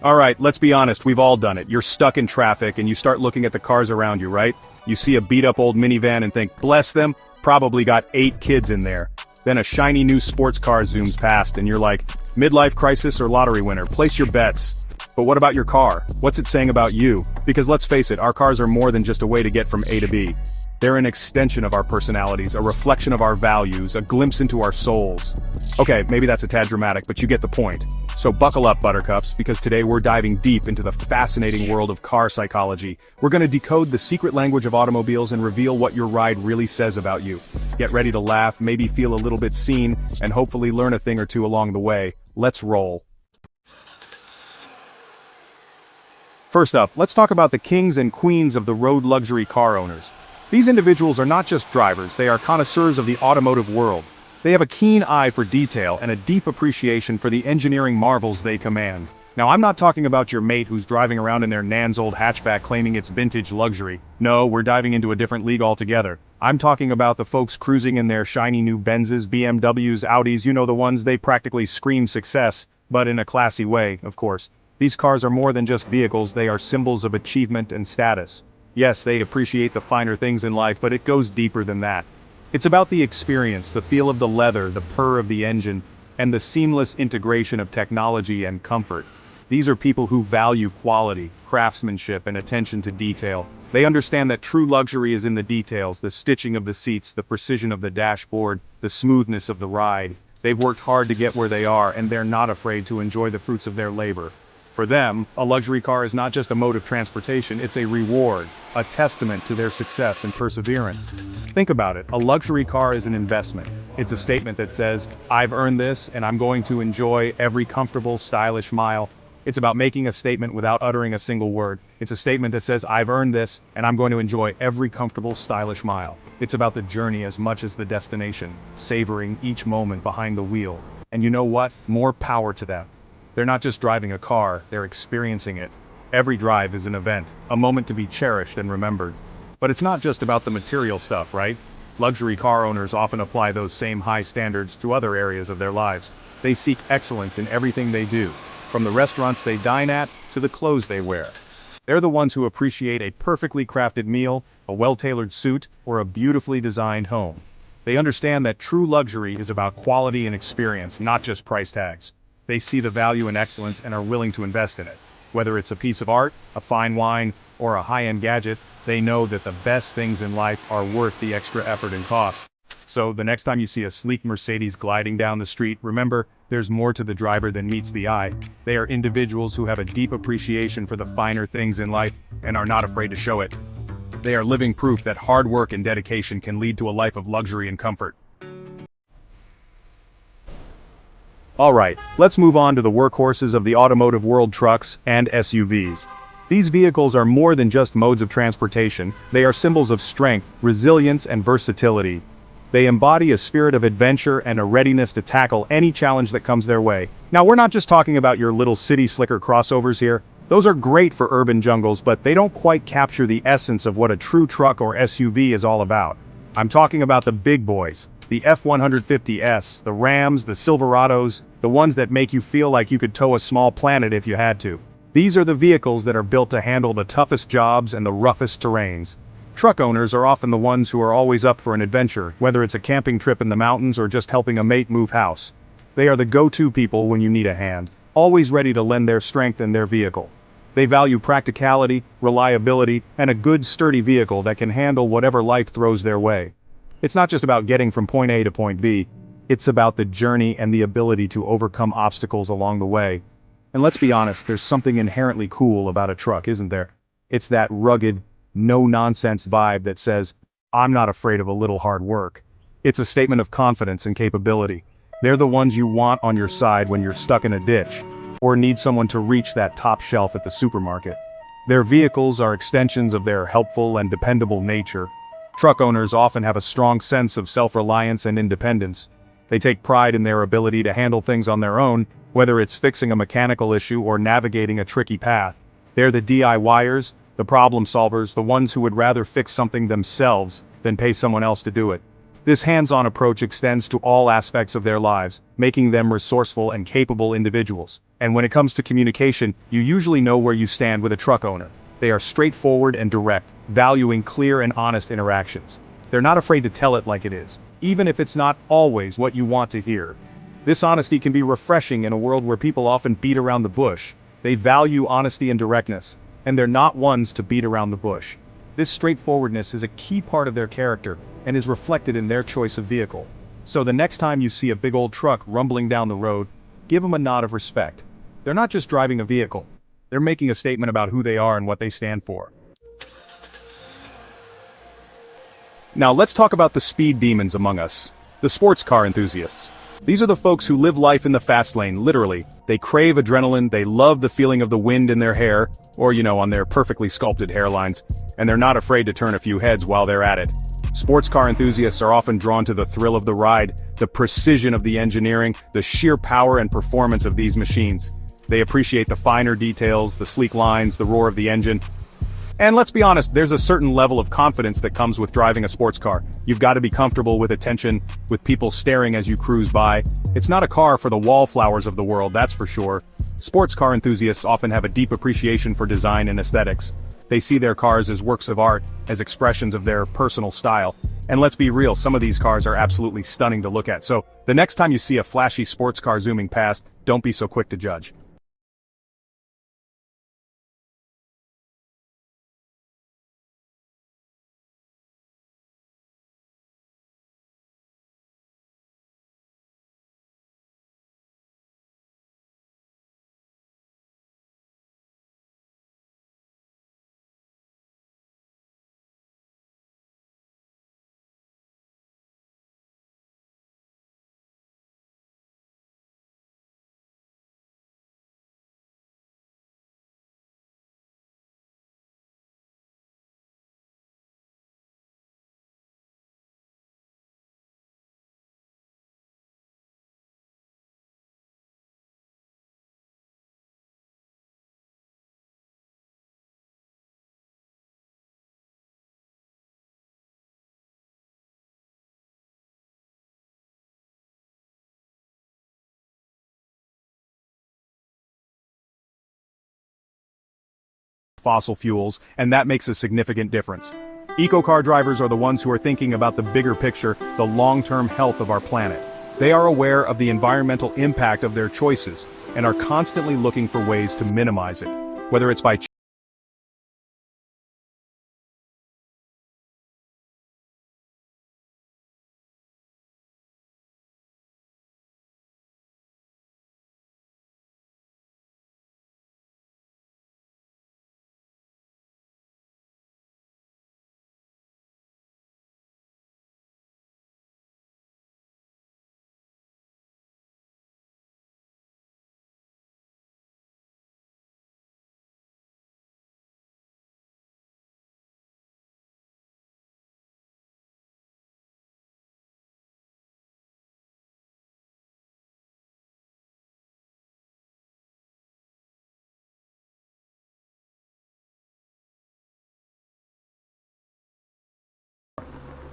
Alright, let's be honest, we've all done it. You're stuck in traffic and you start looking at the cars around you, right? You see a beat-up old minivan and think, bless them, probably got 8 kids in there. Then a shiny new sports car zooms past and you're like, midlife crisis or lottery winner, place your bets. But what about your car? What's it saying about you? Because let's face it, our cars are more than just a way to get from A to B. They're an extension of our personalities, a reflection of our values, a glimpse into our souls. Okay, maybe that's a tad dramatic, but you get the point. So buckle up, buttercups, because today we're diving deep into the fascinating world of car psychology. We're gonna decode the secret language of automobiles and reveal what your ride really says about you. Get ready to laugh, maybe feel a little bit seen, and hopefully learn a thing or two along the way. Let's roll. First up, let's talk about the kings and queens of the road luxury car owners. These individuals are not just drivers, they are connoisseurs of the automotive world. They have a keen eye for detail and a deep appreciation for the engineering marvels they command. Now, I'm not talking about your mate who's driving around in their Nan's old hatchback claiming it's vintage luxury. No, we're diving into a different league altogether. I'm talking about the folks cruising in their shiny new Benzes, BMWs, Audis, you know, the ones they practically scream success, but in a classy way, of course. These cars are more than just vehicles, they are symbols of achievement and status. Yes, they appreciate the finer things in life, but it goes deeper than that. It's about the experience, the feel of the leather, the purr of the engine, and the seamless integration of technology and comfort. These are people who value quality, craftsmanship, and attention to detail. They understand that true luxury is in the details, the stitching of the seats, the precision of the dashboard, the smoothness of the ride. They've worked hard to get where they are, and they're not afraid to enjoy the fruits of their labor. For them, a luxury car is not just a mode of transportation, it's a reward, a testament to their success and perseverance. Think about it, a luxury car is an investment. It's a statement that says, I've earned this and I'm going to enjoy every comfortable, stylish mile. It's about making a statement without uttering a single word. It's a statement that says, I've earned this and I'm going to enjoy every comfortable, stylish mile. It's about the journey as much as the destination, savoring each moment behind the wheel. And you know what? More power to them. They're not just driving a car, they're experiencing it. Every drive is an event, a moment to be cherished and remembered. But it's not just about the material stuff, right? Luxury car owners often apply those same high standards to other areas of their lives. They seek excellence in everything they do, from the restaurants they dine at to the clothes they wear. They're the ones who appreciate a perfectly crafted meal, a well-tailored suit, or a beautifully designed home. They understand that true luxury is about quality and experience, not just price tags. They see the value in excellence and are willing to invest in it. Whether it's a piece of art, a fine wine, or a high-end gadget, they know that the best things in life are worth the extra effort and cost. So the next time you see a sleek Mercedes gliding down the street, remember, there's more to the driver than meets the eye. They are individuals who have a deep appreciation for the finer things in life and are not afraid to show it. They are living proof that hard work and dedication can lead to a life of luxury and comfort. Alright, let's move on to the workhorses of the automotive world, trucks and SUVs. These vehicles are more than just modes of transportation, they are symbols of strength, resilience, and versatility. They embody a spirit of adventure and a readiness to tackle any challenge that comes their way. Now, we're not just talking about your little city slicker crossovers here. Those are great for urban jungles, but they don't quite capture the essence of what a true truck or SUV is all about. I'm talking about the big boys. The F-150S, the Rams, the Silverados, the ones that make you feel like you could tow a small planet if you had to. These are the vehicles that are built to handle the toughest jobs and the roughest terrains. Truck owners are often the ones who are always up for an adventure, whether it's a camping trip in the mountains or just helping a mate move house. They are the go-to people when you need a hand, always ready to lend their strength in their vehicle. They value practicality, reliability, and a good, sturdy vehicle that can handle whatever life throws their way. It's not just about getting from point A to point B, it's about the journey and the ability to overcome obstacles along the way. And let's be honest, there's something inherently cool about a truck, isn't there? It's that rugged, no-nonsense vibe that says, I'm not afraid of a little hard work. It's a statement of confidence and capability. They're the ones you want on your side when you're stuck in a ditch, or need someone to reach that top shelf at the supermarket. Their vehicles are extensions of their helpful and dependable nature. Truck owners often have a strong sense of self-reliance and independence. They take pride in their ability to handle things on their own, whether it's fixing a mechanical issue or navigating a tricky path. They're the DIYers, the problem solvers, the ones who would rather fix something themselves than pay someone else to do it. This hands-on approach extends to all aspects of their lives, making them resourceful and capable individuals. And when it comes to communication, you usually know where you stand with a truck owner. They are straightforward and direct, valuing clear and honest interactions. They're not afraid to tell it like it is, even if it's not always what you want to hear. This honesty can be refreshing in a world where people often beat around the bush. They value honesty and directness, and they're not ones to beat around the bush. This straightforwardness is a key part of their character and is reflected in their choice of vehicle. So the next time you see a big old truck rumbling down the road, give them a nod of respect. They're not just driving a vehicle. They're making a statement about who they are and what they stand for. Now let's talk about the speed demons among us, the sports car enthusiasts. These are the folks who live life in the fast lane, literally. They crave adrenaline, they love the feeling of the wind in their hair, or on their perfectly sculpted hairlines, and they're not afraid to turn a few heads while they're at it. Sports car enthusiasts are often drawn to the thrill of the ride, the precision of the engineering, the sheer power and performance of these machines. They appreciate the finer details, the sleek lines, the roar of the engine. And let's be honest, there's a certain level of confidence that comes with driving a sports car. You've got to be comfortable with attention, with people staring as you cruise by. It's not a car for the wallflowers of the world, that's for sure. Sports car enthusiasts often have a deep appreciation for design and aesthetics. They see their cars as works of art, as expressions of their personal style. And let's be real, some of these cars are absolutely stunning to look at. So, the next time you see a flashy sports car zooming past, don't be so quick to judge. Fossil fuels, and that makes a significant difference. Eco-car drivers are the ones who are thinking about the bigger picture, the long-term health of our planet. They are aware of the environmental impact of their choices, and are constantly looking for ways to minimize it, whether it's by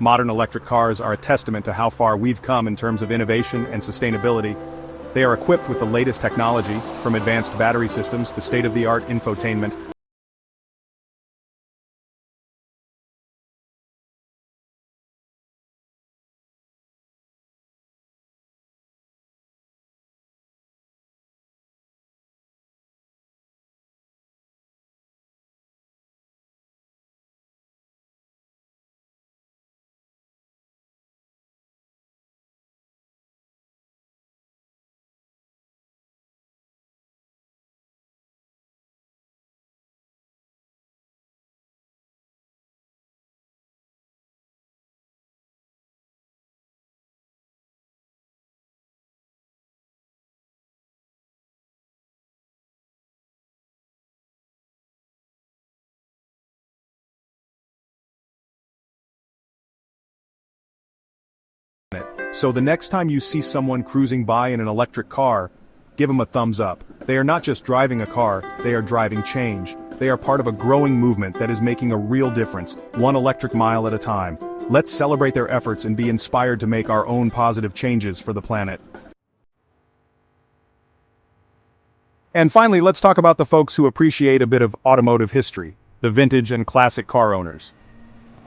modern electric cars are a testament to how far we've come in terms of innovation and sustainability. They are equipped with the latest technology, from advanced battery systems to state-of-the-art infotainment. So the next time you see someone cruising by in an electric car, give them a thumbs up. They are not just driving a car, they are driving change. They are part of a growing movement that is making a real difference, one electric mile at a time. Let's celebrate their efforts and be inspired to make our own positive changes for the planet. And finally, let's talk about the folks who appreciate a bit of automotive history, the vintage and classic car owners.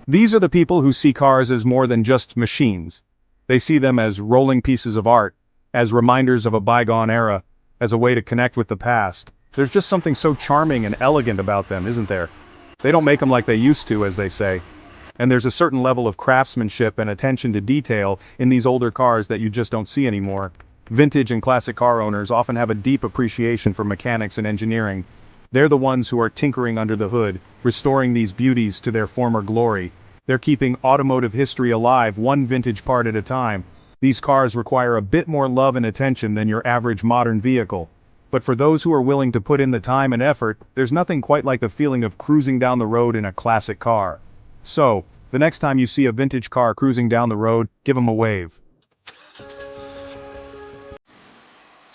These are the people who see cars as more than just machines. They see them as rolling pieces of art, as reminders of a bygone era, as a way to connect with the past. There's just something so charming and elegant about them, isn't there? They don't make them like they used to, as they say. And there's a certain level of craftsmanship and attention to detail in these older cars that you just don't see anymore. Vintage and classic car owners often have a deep appreciation for mechanics and engineering. They're the ones who are tinkering under the hood, restoring these beauties to their former glory. They're keeping automotive history alive, one vintage part at a time. These cars require a bit more love and attention than your average modern vehicle. But for those who are willing to put in the time and effort, there's nothing quite like the feeling of cruising down the road in a classic car. So, the next time you see a vintage car cruising down the road, give them a wave.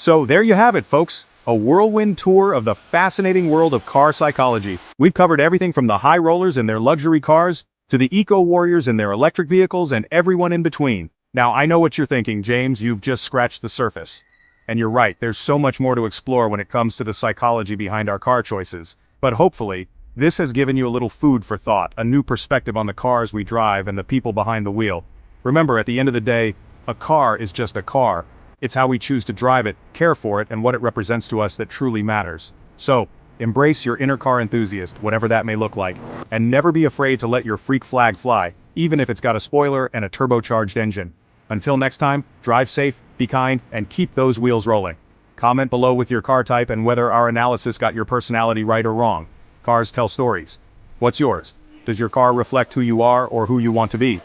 So there you have it, folks. A whirlwind tour of the fascinating world of car psychology. We've covered everything from the high rollers in their luxury cars, to the eco-warriors in their electric vehicles, and everyone in between. Now I know what you're thinking, James, you've just scratched the surface. And you're right, there's so much more to explore when it comes to the psychology behind our car choices. But hopefully, this has given you a little food for thought, a new perspective on the cars we drive and the people behind the wheel. Remember, at the end of the day, a car is just a car. It's how we choose to drive it, care for it, and what it represents to us that truly matters. So, embrace your inner car enthusiast, whatever that may look like, and never be afraid to let your freak flag fly, even if it's got a spoiler and a turbocharged engine. Until next time, drive safe, be kind, and keep those wheels rolling. Comment below with your car type and whether our analysis got your personality right or wrong. Cars tell stories. What's yours? Does your car reflect who you are or who you want to be?